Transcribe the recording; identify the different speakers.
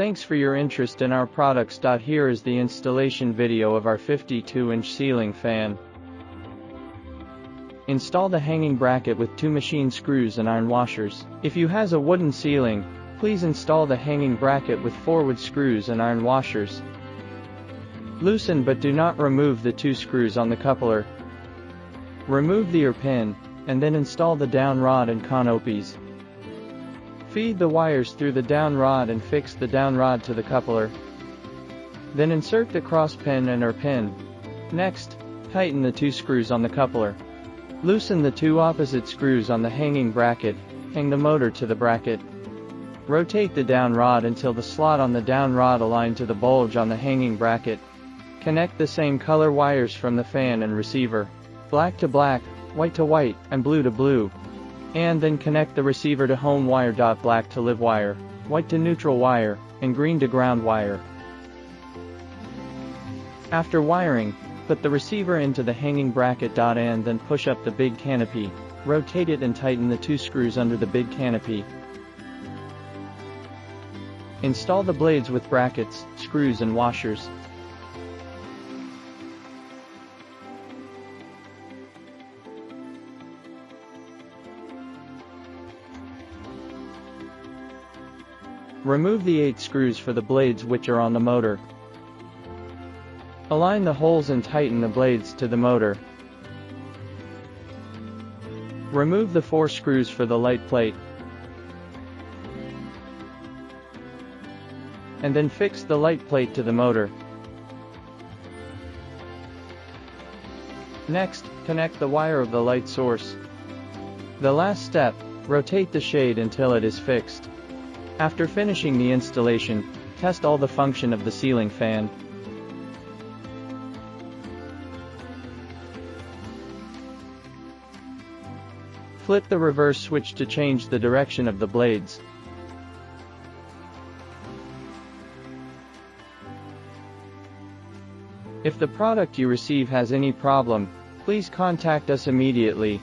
Speaker 1: Thanks for your interest in our products. Here is the installation video of our 52-inch ceiling fan. Install the hanging bracket with 2 machine screws and iron washers. If you has a wooden ceiling, please install the hanging bracket with 4 wood screws and iron washers. Loosen but do not remove the 2 screws on the coupler. Remove the ear pin, and then install the down rod and canopies. Feed the wires through the down rod and fix the down rod to the coupler. Then insert the cross pin and ear pin. Next, tighten the 2 screws on the coupler. Loosen the 2 opposite screws on the hanging bracket, hang the motor to the bracket. Rotate the down rod until the slot on the down rod align to the bulge on the hanging bracket. Connect the same color wires from the fan and receiver, black to black, white to white, and blue to blue. And then connect the receiver to home wire. Black to live wire, white to neutral wire, and green to ground wire. After wiring, put the receiver into the hanging bracket. And then push up the big canopy, rotate it and tighten the 2 screws under the big canopy. Install the blades with brackets, screws and washers. Remove the 8 screws for the blades which are on the motor. Align the holes and tighten the blades to the motor. Remove the 4 screws for the light plate. And then fix the light plate to the motor. Next, connect the wire of the light source. The last step, rotate the shade until it is fixed. After finishing the installation, test all the function of the ceiling fan. Flip the reverse switch to change the direction of the blades. If the product you receive has any problem, please contact us immediately.